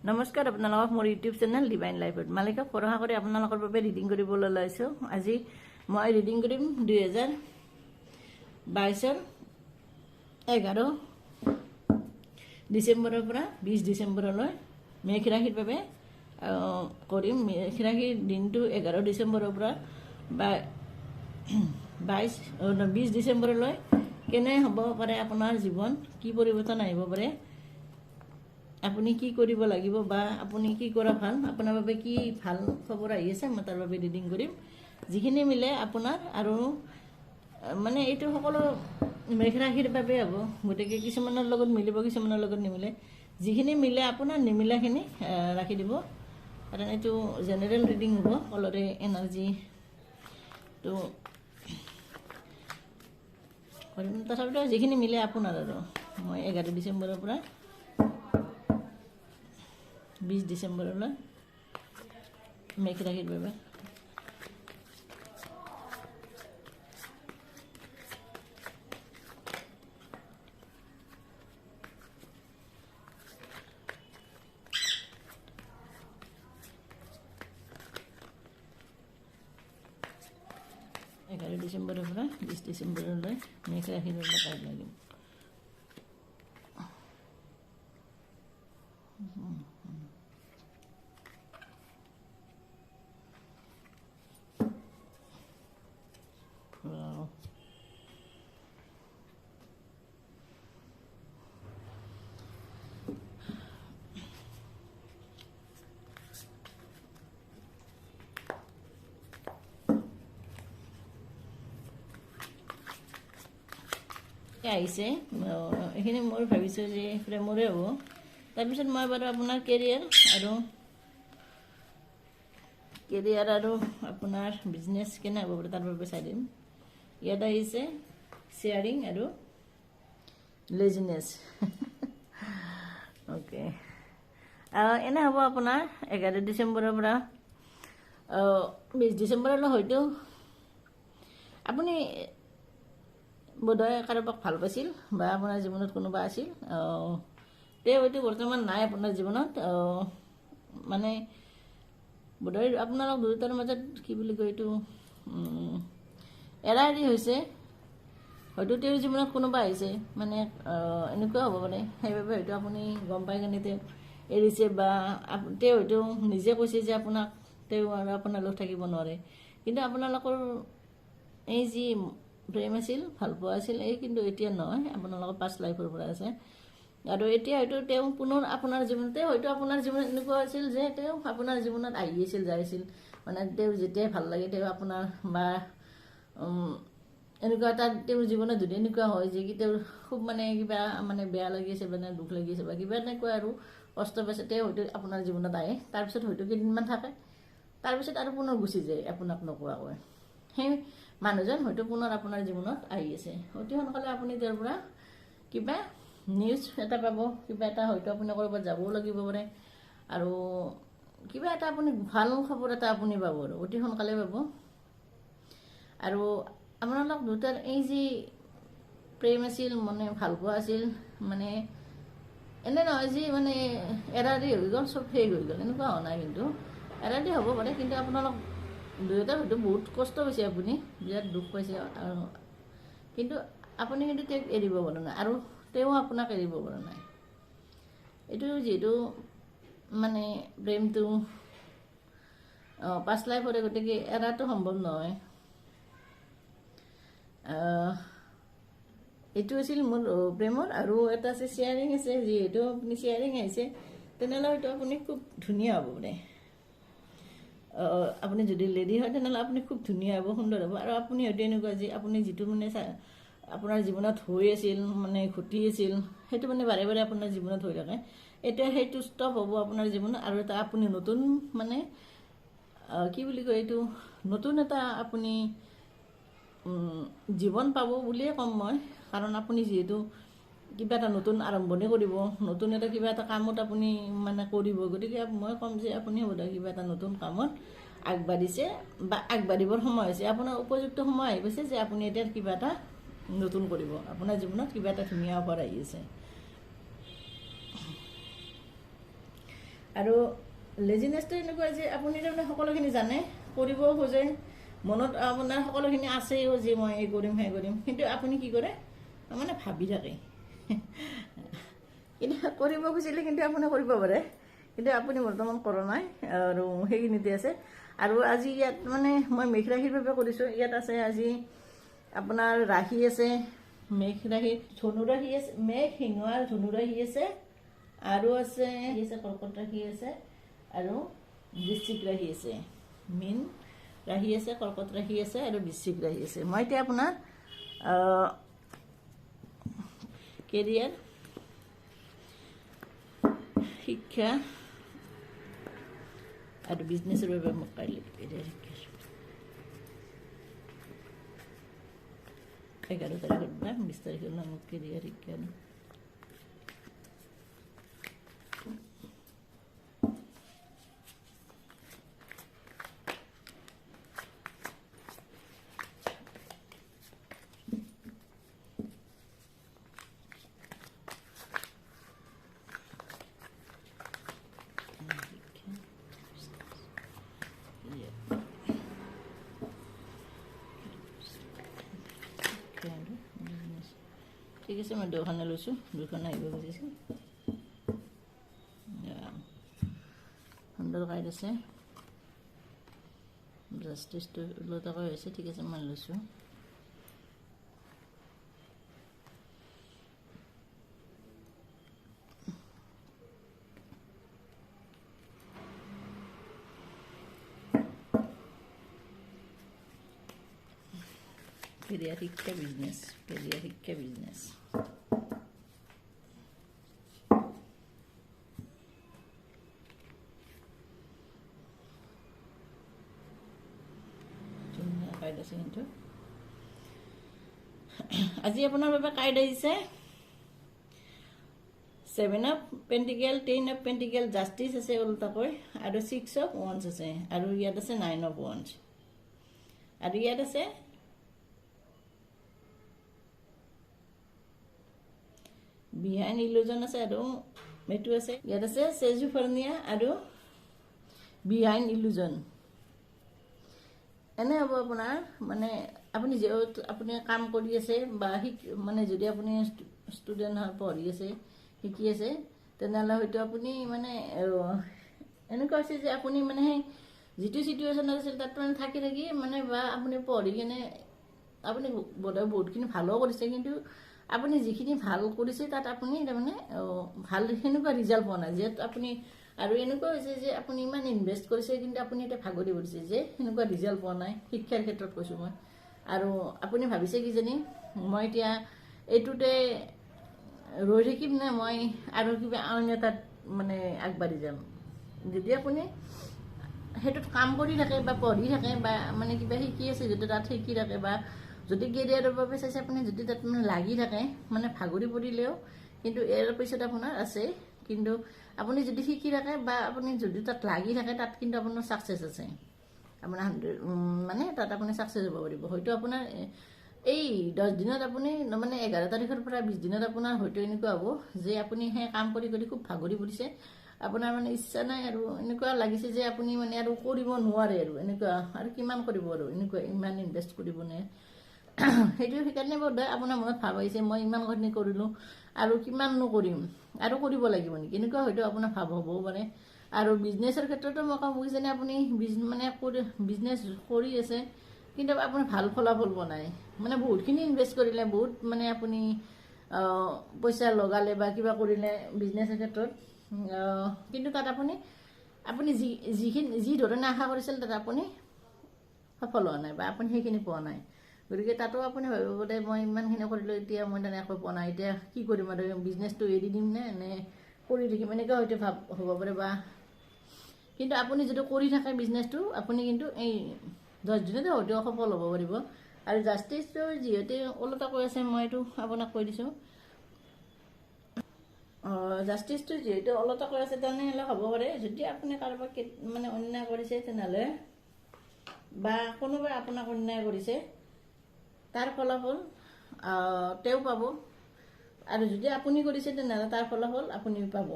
নমস্কাৰ আপোনালোকক মোৰ ইউটিউব চেনেল ডিভাইন লাইফত মালিকক পঢ়া কৰি আপোনালোকৰ বাবে ৰিডিং কৰিবলৈ লৈছোঁ। আজি মই ৰিডিং কৰিম 2022 11 ডিচেম্বৰৰ পৰা 20 ডিচেম্বৰলৈ মেঘ ৰাশিৰ বাবে কৰিম। মেঘ ৰাশিৰ দিনটো 11 ডিচেম্বৰৰ পৰা 20 ডিচেম্বৰলৈ কেনে হ'ব পাৰে, আপোনাৰ জীৱন কি পৰিৱৰ্তন আহিব পাৰে, আপুনি কি কৰিব লাগিব বা আপুনি কি কৰা ভাল, আপোনাৰ বাবে কি ভাল খবৰ আহি আছে, মই তাৰ বাবে ৰিডিং কৰিম। যিখিনি মিলে আপোনাৰ আৰু মানে এইটো সকলো মেঘ ৰাশিৰ বাবে হ'ব, গতিকে কিছুমানৰ লগত মিলিব, কিছুমানৰ লগত নিমিলে। যিখিনি মিলে আপোনাৰ, নিমিলাখিনি ৰাখি দিব, কাৰণ এইটো জেনেৰেল ৰিডিং হ'ব, সকলোৰে এনাৰ্জিটো কৰিম। তথাপিতো যিখিনি মিলে আপোনাৰ আৰু মই 11 ডিচেম্বৰৰ পৰা 20 ডিচেম্বৰলৈ মেঘ ৰাশিৰ বাবে ডিচেম্বৰৰ পৰা 20 ডিচেম্বৰলৈ মেঘ ৰাশিৰ বাবে কাৰ্ড লাগিম। আহিছে এইখিনি মই ভাবিছোঁ যে প্ৰেমৰে হ'ব। তাৰপিছত মই বাৰু আপোনাৰ কেৰিয়াৰ আৰু আপোনাৰ বিজনেছ কেনে হ'ব পাৰে তাৰ বাবে চাই দিম। ইয়াত আহিছে শ্বেয়াৰিং আৰু লেজিনেছ। অ'কে, এনে হ'ব আপোনাৰ 11 ডিচেম্বৰৰ পৰা 20 ডিচেম্বৰলৈ হয়তো আপুনি বোধহয় কাৰোবাক ভাল পাইছিল বা আপোনাৰ জীৱনত কোনোবা আছিল, তেওঁ হয়তো বৰ্তমান নাই আপোনাৰ জীৱনত। মানে বোধহয় আপোনালোক দুয়োটাৰ মাজত কি বুলি কয়, এইটো এৰা এৰি হৈছে। হয়তো তেওঁৰ জীৱনত কোনোবা আহিছে, মানে এনেকুৱা হ'ব পাৰে। সেইবাবে হয়তো আপুনি গম পাই কেনে তেওঁ এৰিছে, বা তেওঁ হয়তো নিজে কৈছে যে আপোনাক তেওঁ আৰু আপোনাৰ লগত থাকিব নোৱাৰে। কিন্তু আপোনালোকৰ এই যি প্ৰেম আছিল, ভাল পোৱা আছিল, এই কিন্তু এতিয়া নহয়, আপোনালোকৰ পাষ্ট লাইফৰ পৰা আছে। আৰু এতিয়া হয়তো তেওঁ পুনৰ আপোনাৰ জীৱনতে, হয়তো আপোনাৰ জীৱনত এনেকুৱা আছিল যে তেওঁ আপোনাৰ জীৱনত আহি আছিল, যাইছিল, মানে তেওঁ যেতিয়াই ভাল লাগে তেওঁ আপোনাৰ বা এনেকুৱা এটা তেওঁৰ জীৱনত যদি এনেকুৱা হয় যে কি তেওঁৰ খুব মানে কিবা মানে বেয়া লাগি আছে, মানে দুখ লাগি আছে বা কিবা এনেকুৱা আৰু কষ্ট পাইছে, তেওঁ হয়তো আপোনাৰ জীৱনত আহে। তাৰপিছত হয়তো কেইদিনমান থাকে, তাৰপিছত আৰু পুনৰ গুচি যায় আপোনাক নোকোৱাকৈ। সেই মানুহজন হয়তো পুনৰ আপোনাৰ জীৱনত আহি আছে। অতি সোনকালে আপুনি তেওঁৰ পৰা কিবা নিউজ এটা পাব, কিবা এটা হয়তো আপুনি ক'ৰবাত যাবও লাগিব পাৰে, আৰু কিবা এটা আপুনি ভাল খবৰ এটা আপুনি পাব, আৰু অতি সোনকালে পাব। আৰু আপোনালোক দুটাৰ এই যি প্ৰেম আছিল, মানে ভাল পোৱা আছিল, মানে এনে নহয় যে মানে এৰাৰি হৈ গ'ল, চব শেষ হৈ গ'ল, এনেকুৱা হোৱা নাই। কিন্তু এৰাৰি হ'ব পাৰে, কিন্তু আপোনালোক দুয়োটাৰ হয়তো বহুত কষ্ট পাইছে, আপুনি বিৰাট দুখ পাইছে, আৰু কিন্তু আপুনি কিন্তু তেওঁক এৰিব পৰা নাই, আৰু তেওঁ আপোনাক এৰিব পৰা নাই। এইটো যিহেতু মানে প্ৰেমটো পাষ্ট লাইফৰে, গতিকে এৰাটো সম্ভৱ নহয়। এইটো আছিল মোৰ প্ৰেমৰ। আৰু এটা আছে শ্বেয়াৰিং আছে। যিহেতু আপুনি শ্বেয়াৰিং আহিছে, তেনেহ'লে হয়তো আপুনি খুব ধুনীয়া হ'ব পাৰে। আপুনি যদি লেডি হয় তেনেহ'লে আপুনি খুব ধুনীয়া হ'ব, সুন্দৰ হ'ব। আৰু আপুনি হয়তো এনেকুৱা যে আপুনি যিটো মানে আপোনাৰ জীৱনত হৈ আছিল, মানে ঘটি আছিল, সেইটো মানে বাৰে বাৰে আপোনাৰ জীৱনত হৈ থাকে। এতিয়া সেইটো ষ্টপ হ'ব আপোনাৰ জীৱনত, আৰু এটা আপুনি নতুন মানে কি বুলি কয়, এইটো নতুন এটা আপুনি জীৱন পাব বুলিয়ে ক'ম মই। কাৰণ আপুনি যিহেতু কিবা এটা নতুন আৰম্ভণি কৰিব, নতুন এটা কিবা এটা কামত আপুনি মানে কৰিব, গতিকে মই ক'ম যে আপুনি বোধহয় কিবা এটা নতুন কামত আগবাঢ়িছে বা আগবাঢ়িবৰ সময় হৈছে। আপোনাৰ উপযুক্ত সময় আহি গৈছে যে আপুনি এতিয়া কিবা এটা নতুন কৰিব, আপোনাৰ জীৱনত কিবা এটা ধুনীয়া অফাৰ আহি আছে। আৰু লেজিনেছটো এনেকুৱা যে আপুনি তাৰমানে সকলোখিনি জানে, কৰিবও খোজে, মনত আপোনাৰ সকলোখিনি আছেও যে মই এই কৰিম সেই কৰিম, কিন্তু আপুনি কি কৰে মানে ভাবি থাকে। কিন্তু কৰিব খুজিলে কিন্তু আপুনি কৰিব পাৰে, কিন্তু আপুনি বৰ্তমান কৰা নাই আৰু সেইখিনিতে আছে। আৰু আজি ইয়াত মানে মই মেঘ ৰাশিৰ বাবে কৰিছোঁ। ইয়াত আছে আজি আপোনাৰ ৰাশি আছে, মেঘ ৰাশি, ধনু ৰাশি আছে, মেঘ সিংহ আৰু ধনু ৰাশি আছে, আৰু আছে কৰ্কট ৰাশি আছে, আৰু বৃশ্চিক ৰাশি আছে। মীন ৰাশি আছে, কৰ্কট ৰাশি আছে, আৰু বৃশ্চিক ৰাশি আছে। মই এতিয়া আপোনাৰ কেৰিয়াৰ, শিক্ষা আৰু বিজনেছৰ বাবে মোক কাইলৈ কেৰিয়াৰ শিক্ষাৰ 11 তাৰিখৰ পৰা 20 তাৰিখলৈ মোক কেৰিয়াৰ শিক্ষা ঠিক আছে। মই 2খনে লৈছোঁ, 2খন আহিব খুজিছোঁ। সুন্দৰ কাৰ্ড আছে, জাষ্টিছটো ওলোটাকৈ হৈছে। ঠিক আছে, মই লৈছোঁ। কেৰিয়াৰ শিক্ষা বিজনেছ, কেৰিয়াৰ শিক্ষা বিজনেছ। ধুনীয়া কাৰ্ড আছে কিন্তু। আজি আপোনাৰ বাবে কাৰ্ড আহিছে 7 অফ পেণ্টিকেল, 10 অফ পেণ্টিকেল, জাষ্টিছ আছে ওলোটাকৈ, আৰু 6 অফ ওৱান্স আছে, আৰু ইয়াত আছে 9 অফ ওৱান্স, আৰু ইয়াত আছে বিহাইণ্ড ইলুজন আছে, আৰু এইটো আছে, ইয়াত আছে চেজুফাৰ্নিয়া আৰু বিহাইণ্ড ইলুজন। এনে হ'ব আপোনাৰ মানে আপুনি যিহেতু আপুনি কাম কৰি আছে বা মানে যদি আপুনি ষ্টুডেণ্ট হয়, পঢ়ি আছে, শিকি আছে, তেনেহ'লে হয়তো আপুনি মানে এনেকুৱা হৈছে যে আপুনি মানে সেই যিটো চিটুৱেশ্যনত আছিল তাত মানে থাকি মানে বা আপুনি পঢ়ি কিনে আপুনি বোধহয় বহুতখিনি ভালো কৰিছে, কিন্তু আপুনি যিখিনি ভাল কৰিছে তাত আপুনি তাৰমানে ভাল সেনেকুৱা ৰিজাল্ট পোৱা নাই। যিহেতু আপুনি আৰু এনেকুৱা হৈছে যে আপুনি ইমান ইনভেষ্ট কৰিছে, কিন্তু আপুনি এতিয়া ভাগৰি পৰিছে যে সেনেকুৱা ৰিজাল্ট পোৱা নাই। শিক্ষাৰ ক্ষেত্ৰত কৈছোঁ মই। আৰু আপুনি ভাবিছে কিজানি মই এতিয়া এইটোতে ৰৈ থাকিম নে মই আৰু কিবা অন্য এটাত মানে আগবাঢ়ি যাম। যদি আপুনি সেইটোত কাম কৰি থাকে বা পঢ়ি থাকে বা মানে কিবা শিকি আছে, যদি তাত শিকি থাকে, বা যদি কেৰিয়াৰৰ বাবে চাইছে আপুনি, যদি তাত মানে লাগি থাকে, মানে ভাগৰি পৰিলেও কিন্তু ইয়াৰ পিছত আপোনাৰ আছে। কিন্তু আপুনি যদি শিকি থাকে বা আপুনি যদি তাত লাগি থাকে, তাত কিন্তু আপোনাৰ ছাকচেছ আছে। আপোনাৰ মানে তাত আপুনি ছাকচেছ হ'ব পাৰিব। হয়তো আপোনাৰ এই 10 দিনত আপুনি মানে 11 তাৰিখৰ পৰা 20 দিনত আপোনাৰ হয়তো এনেকুৱা হ'ব যে আপুনি সেই কাম কৰি কৰি খুব ভাগৰি পৰিছে, আপোনাৰ মানে ইচ্ছা নাই, আৰু এনেকুৱা লাগিছে যে আপুনি মানে আৰু কৰিব নোৱাৰে, আৰু এনেকুৱা আৰু কিমান কৰিব, আৰু এনেকুৱা ইমান ইনভেষ্ট কৰিব নে। সেইটো সেইকাৰণে বোধহয় আপোনাৰ মনত ভাব আহিছে মই ইমানখিনি কৰিলোঁ আৰু কিমাননো কৰিম, আৰু কৰিব লাগিব নেকি, এনেকুৱা হয়তো আপোনাৰ ভাৱ হ'বও পাৰে। আৰু বিজনেছৰ ক্ষেত্ৰতো মই ক'ম কিজানি আপুনি মানে বিজনেছ কৰি আছে, কিন্তু আপুনি ভাল ফলাফল পোৱা নাই। মানে বহুতখিনি ইনভেষ্ট কৰিলে, বহুত মানে আপুনি পইচা লগালে বা কিবা কৰিলে বিজনেছৰ ক্ষেত্ৰত, কিন্তু তাত আপুনি যি ধৰণে আশা কৰিছিল তাত আপুনি সফল হোৱা নাই, বা আপুনি সেইখিনি পোৱা নাই। গতিকে তাতো আপুনি ভাবিব বোলে মই ইমানখিনি কৰিলোঁ, এতিয়া মই তেনেকৈ পোৱা নাই, এতিয়া কি কৰিম, আৰু বিজনেছটো এৰি দিম নে কৰি থাকিম, এনেকুৱা হয়তো ভাৱ হ'ব পাৰে। বা কিন্তু আপুনি যদি কৰি থাকে বিজনেছটো, আপুনি কিন্তু এই 10 দিনতে হয়তো সফল হ'ব পাৰিব। আৰু জাষ্টিছটো যিহেতু ওলোটা কৈ আছে, মই এইটো আপোনাক কৈ দিছোঁ, জাষ্টিছটো যিহেতু ওলোটা কৈ আছে, তেনেহ'লে হ'ব পাৰে যদি আপুনি কাৰোবাক মানে অন্যায় কৰিছে, তেনেহ'লে বা কোনোবাই আপোনাক অন্যায় কৰিছে, তাৰ ফলাফল তেওঁ পাব, আৰু যদি আপুনি কৰিছে তেনেহ'লে তাৰ ফলাফল আপুনি পাব।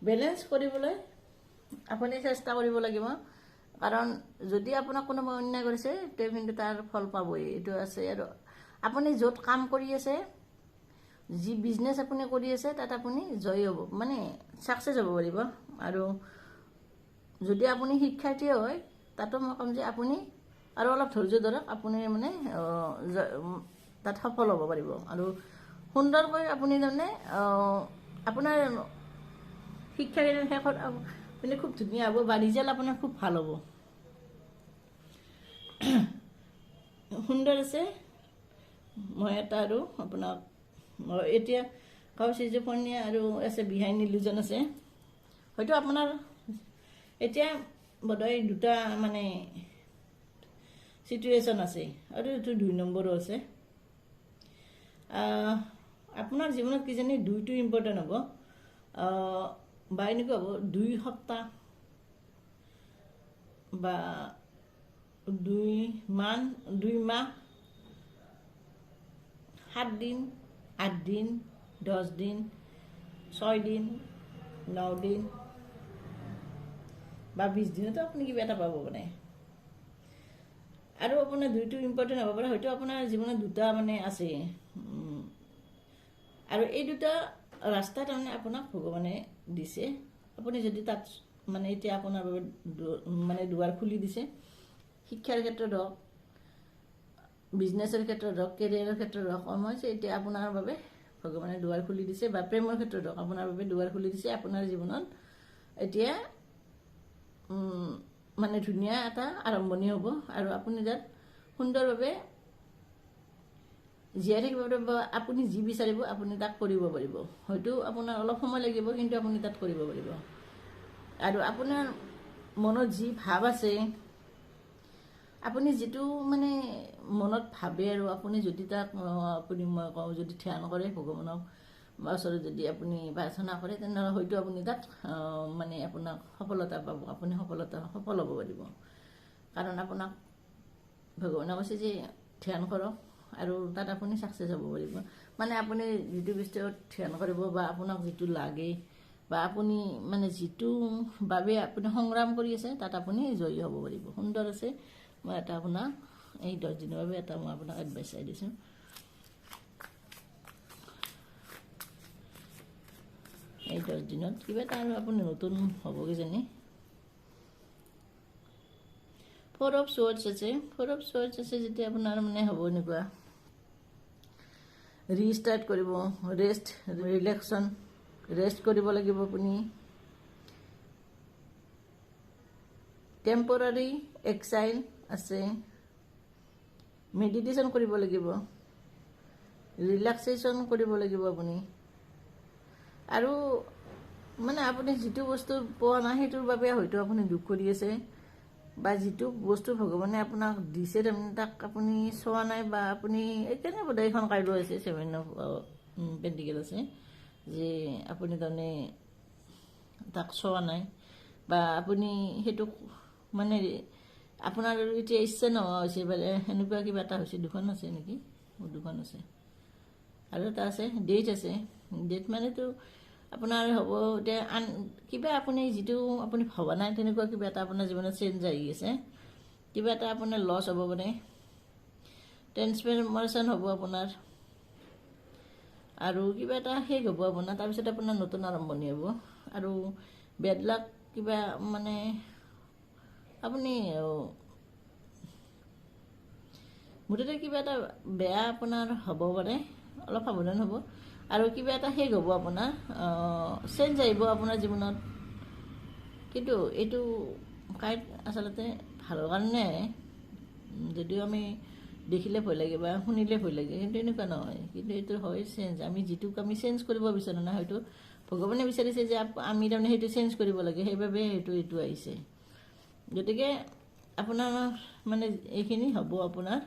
বেলেঞ্চ কৰিবলৈ আপুনি চেষ্টা কৰিব লাগিব, কাৰণ যদি আপোনাক কোনোবাই অন্যায় কৰিছে তেওঁ কিন্তু তাৰ ফল পাবই, এইটো আছে। আৰু আপুনি য'ত কাম কৰি আছে, যি বিজনেছ আপুনি কৰি আছে, তাত আপুনি জয়ী হ'ব, মানে ছাকচেছ হ'ব পাৰিব। আৰু যদি আপুনি শিক্ষাৰ্থী হয়, তাতো মই ক'ম যে আপুনি আৰু অলপ ধৈৰ্য ধৰক, আপুনি মানে তাত সফল হ'ব পাৰিব। আৰু সুন্দৰকৈ আপুনি তাৰমানে আপোনাৰ শিক্ষাৰ শেষত আপুনি খুব ধুনীয়া হ'ব, বা ৰিজাল্ট আপোনাৰ খুব ভাল হ'ব, সুন্দৰ আছে। মই এটা আৰু আপোনাক এতিয়া কাউচিজোফৰ্নিয়া আৰু আছে বিহাইণ্ড ইলিউজন আছে। হয়তো আপোনাৰ এতিয়া বোধহয় দুটা মানে চিটুৱেশ্যন আছে, আৰু এইটো 2 নম্বৰো আছে। আপোনাৰ জীৱনত কিজানি 2টো ইম্পৰ্টেণ্ট হ'ব, বা এনেকুৱা হ'ব 2 সপ্তাহ বা 2 মাহ 7 দিন 8 দিন 10 দিন 6 দিন 9 দিন বা 20 দিনতো আপুনি কিবা এটা পাব মানে। আৰু আপোনাৰ 2টো ইম্পৰ্টেণ্ট হ'ব পাৰে, হয়তো আপোনাৰ জীৱনত 2টা মানে আছে, আৰু এই 2টা ৰাস্তা তাৰমানে আপোনাক ভগৱানে দিছে। আপুনি যদি তাত মানে এতিয়া আপোনাৰ বাবে মানে দুৱাৰ খুলি দিছে, শিক্ষাৰ ক্ষেত্ৰত হওক, বিজনেছৰ ক্ষেত্ৰত হওক, কেৰিয়াৰৰ ক্ষেত্ৰত হওক, সময় এতিয়া আপোনাৰ বাবে ভগৱানে দুৱাৰ খুলি দিছে, বা প্ৰেমৰ ক্ষেত্ৰত হওক আপোনাৰ বাবে দুৱাৰ খুলি দিছে। আপোনাৰ জীৱনত এতিয়া মানে ধুনীয়া এটা আৰম্ভণি হ'ব, আৰু আপুনি তাত সুন্দৰভাৱে জীয়াই থাকিব পাৰিব। আপুনি যি বিচাৰিব আপুনি তাক কৰিব পাৰিব, হয়তো আপোনাৰ অলপ সময় লাগিব, কিন্তু আপুনি তাত কৰিব পাৰিব। আৰু আপোনাৰ মনত যি ভাৱ আছে, আপুনি যিটো মানে মনত ভাবে, আৰু আপুনি যদি তাক আপুনি মই কওঁ যদি ধ্যান কৰে ভগৱানক, বা ওচৰত যদি আপুনি প্ৰাৰ্থনা কৰে, তেনেহ'লে হয়তো আপুনি তাত মানে আপোনাক সফলতা পাব, আপুনি সফল হ'ব পাৰিব। কাৰণ আপোনাক ভগৱানে কৈছে যে ধ্যান কৰক, আৰু তাত আপুনি ছাকচেছ হ'ব পাৰিব। মানে আপুনি যিটো বস্তুত ধ্যান কৰিব, বা আপোনাক যিটো লাগে, বা আপুনি মানে যিটো বাবে আপুনি সংগ্ৰাম কৰি আছে, তাত আপুনি জয়ী হ'ব পাৰিব। সুন্দৰ আছে। মই এটা আপোনাক এই 10 দিনৰ বাবে এটা মই আপোনাক এডভাইচ চাই দিছোঁ। এই 10 দিনত কিবা এটা আৰু আপুনি নতুন হ'ব কিজানি। 4 of Swords আছে। 4 of Swords আছে যেতিয়া আপোনাৰ মানে হ'ব এনেকুৱা ৰিষ্টাৰ্ট কৰিব, ৰেষ্ট কৰিব লাগিব আপুনি। টেম্পৰাৰী এক্সাইল আছে, মেডিটেশ্যন কৰিব লাগিব, ৰিলেক্সেশ্যন কৰিব লাগিব আপুনি। আৰু মানে আপুনি যিটো বস্তু পোৱা নাই সেইটোৰ বাবে হয়তো আপুনি দুখ কৰি আছে, বা যিটো বস্তু ভগৱানে আপোনাক দিছে তাৰমানে তাক আপুনি চোৱা নাই, বা আপুনি এইকাৰণে বোধহয় এখন কাৰ্ডো আছে 7 of পেণ্টিকেল আছে, যে আপুনি তাৰমানে তাক চোৱা নাই, বা আপুনি সেইটোক মানে আপোনাৰ এতিয়া ইচ্ছা নোহোৱা হৈছে, মানে সেনেকুৱা কিবা এটা হৈছে। 2খন আছে নেকি, 2খন আছে, আৰু এটা আছে ডেট আছে। ডেট মানেতো আপোনাৰ হ'ব এতিয়া কিবা আপুনি যিটো আপুনি ভবা নাই তেনেকুৱা কিবা এটা আপোনাৰ জীৱনত চেঞ্জ আহি আছে, কিবা এটা আপোনাৰ লছ হ'ব পাৰে, ট্ৰেন্সফৰমেশ্যন হ'ব আপোনাৰ, আৰু কিবা এটা শেষ হ'ব আপোনাৰ, তাৰপিছত আপোনাৰ নতুন আৰম্ভণি হ'ব। আৰু বেড লাক কিবা মানে আপুনি মুঠতে কিবা এটা বেয়া আপোনাৰ হ'ব পাৰে, অলপ সাৱধান হ'ব। আৰু কিবা এটা শেষ হ'ব আপোনাৰ, চেঞ্জ আহিব আপোনাৰ জীৱনত। কিন্তু এইটো কাৰ্ড আচলতে ভালৰ কাৰণে, যদিও আমি দেখিলে ভয় লাগে বা শুনিলে ভয় লাগে, কিন্তু এনেকুৱা নহয়। কিন্তু এইটো হয় চেঞ্জ, আমি যিটোক আমি চেঞ্জ কৰিব বিচাৰোঁ না, হয়তো ভগৱানে বিচাৰিছে যে আমি তাৰমানে সেইটো চেঞ্জ কৰিব লাগে, সেইবাবে এইটো আহিছে। গতিকে আপোনাৰ মানে এইখিনি হ'ব আপোনাৰ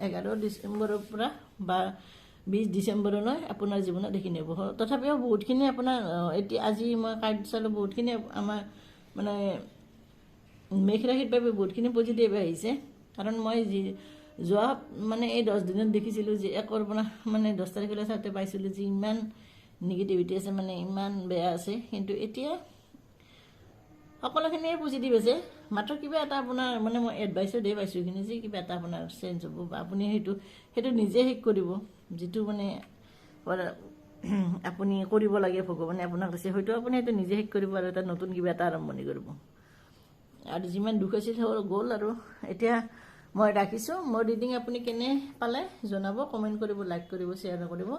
11 ডিচেম্বৰৰ পৰা বা 20 ডিচেম্বৰলৈ আপোনাৰ জীৱনত এইখিনি হ'ব। তথাপিও বহুতখিনি আপোনাৰ এতিয়া আজি মই কাৰ্ড চালোঁ, বহুতখিনি আমাৰ মানে মেঘ ৰাশিৰ বাবে বহুতখিনি পজিটিভ আহিছে। কাৰণ মই যোৱা মানে এই 10 দিনত দেখিছিলোঁ যে 1 পৰা মানে 10 তাৰিখলৈ চাওঁতে পাইছিলোঁ যে ইমান নিগেটিভিটি আছে, মানে ইমান বেয়া আছে। কিন্তু এতিয়া সকলোখিনিয়ে পজিটিভ আছে, মাত্ৰ কিবা এটা আপোনাৰ মানে মই এডভাইচো দিয়ে পাইছোঁ এইখিনি যে কিবা এটা আপোনাৰ চেঞ্জ হ'ব, বা আপুনি সেইটো নিজে শেষ কৰিব, যিটো মানে আপুনি কৰিব লাগে, ভগৱানে আপোনাক দিছে, হয়তো আপুনি সেইটো নিজে শেষ কৰিব আৰু এটা নতুন কিবা এটা আৰম্ভণি কৰিব। আৰু যিমান দুখ আছিল গ'ল। আৰু এতিয়া মই ৰাখিছোঁ। মোৰ ৰিডিং আপুনি কেনে পালে জনাব, কমেণ্ট কৰিব, লাইক কৰিব, শ্বেয়াৰ কৰিব,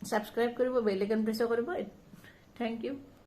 ছাবস্ক্ৰাইব কৰিব, বেল আইকন প্ৰেছ কৰিব। Thank U.